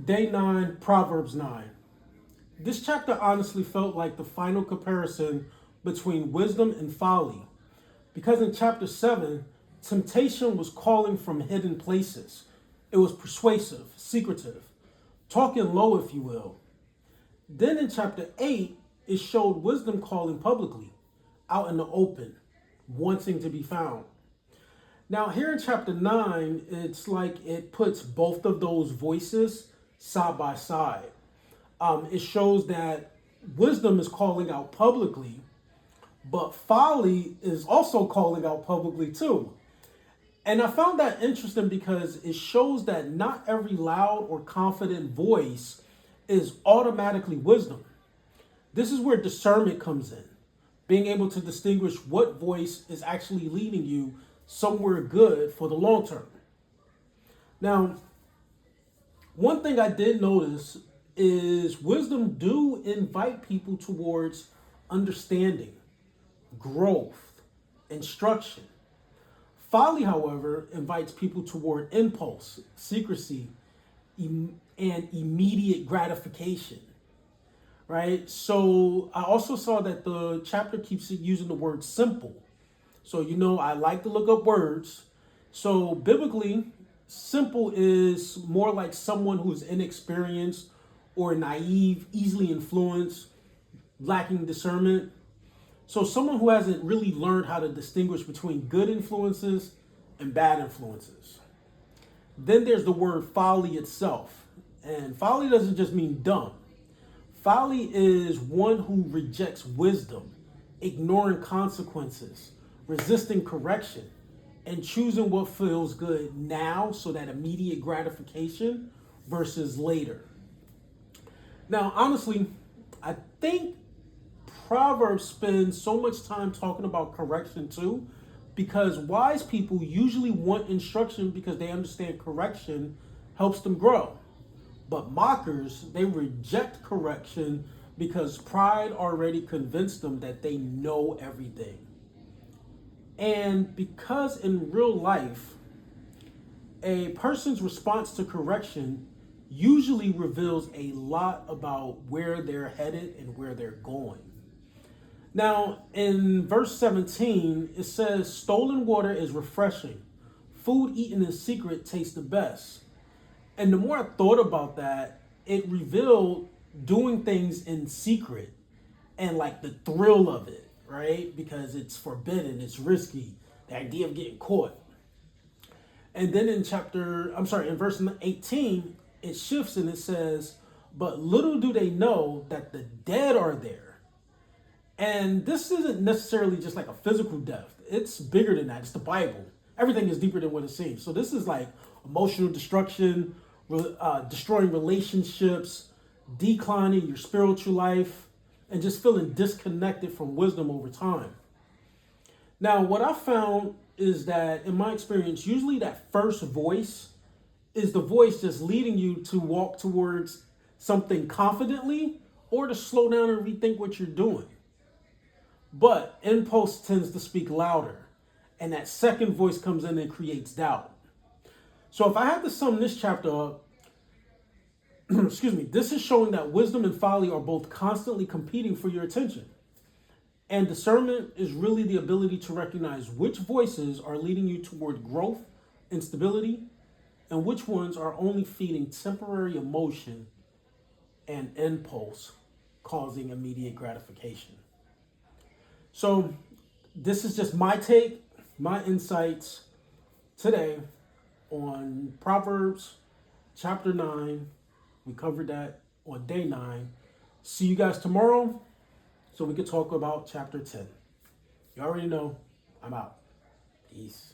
Day 9, Proverbs 9. This chapter honestly felt like the final comparison between wisdom and folly. Because in chapter 7, temptation was calling from hidden places. It was persuasive, secretive, talking low, if you will. Then in chapter 8, it showed wisdom calling publicly, out in the open, wanting to be found. Now, here in chapter 9, it's like it puts both of those voices side by side. It shows that wisdom is calling out publicly, but folly is also calling out publicly too. And I found that interesting because it shows that not every loud or confident voice is automatically wisdom. This is where discernment comes in, being able to distinguish what voice is actually leading you somewhere good for the long term. Now, one thing I did notice is wisdom do invite people towards understanding, growth, instruction. Folly, however, invites people toward impulse, secrecy, and immediate gratification. Right? So I also saw that the chapter keeps using the word simple. So, I like to look up words. So biblically, simple is more like someone who's inexperienced or naive, easily influenced, lacking discernment. So someone who hasn't really learned how to distinguish between good influences and bad influences. Then there's the word folly itself. And folly doesn't just mean dumb. Folly is one who rejects wisdom, ignoring consequences, resisting correction, and choosing what feels good now, so that immediate gratification versus later. Now, honestly, I think Proverbs spends so much time talking about correction too, because wise people usually want instruction because they understand correction helps them grow. But mockers, they reject correction because pride already convinced them that they know everything. And because in real life, a person's response to correction usually reveals a lot about where they're headed and where they're going. Now, in verse 17, it says, stolen water is refreshing. Food eaten in secret tastes the best. And the more I thought about that, it revealed doing things in secret and like the thrill of it, right? Because it's forbidden, it's risky, the idea of getting caught. And then in verse 18, it shifts and it says, but little do they know that the dead are there. And this isn't necessarily just like a physical death. It's bigger than that. It's the Bible. Everything is deeper than what it seems. So this is like emotional destruction, destroying relationships, declining your spiritual life, and just feeling disconnected from wisdom over time. Now, what I found is that in my experience, usually that first voice is the voice just leading you to walk towards something confidently or to slow down and rethink what you're doing. But impulse tends to speak louder, and that second voice comes in and creates doubt. So if I had to sum this chapter up, this is showing that wisdom and folly are both constantly competing for your attention. And discernment is really the ability to recognize which voices are leading you toward growth and stability, and which ones are only feeding temporary emotion and impulse, causing immediate gratification. So this is just my take, my insights today on Proverbs chapter 9. We covered that on day 9. See you guys tomorrow so we can talk about chapter 10. You already know, I'm out. Peace.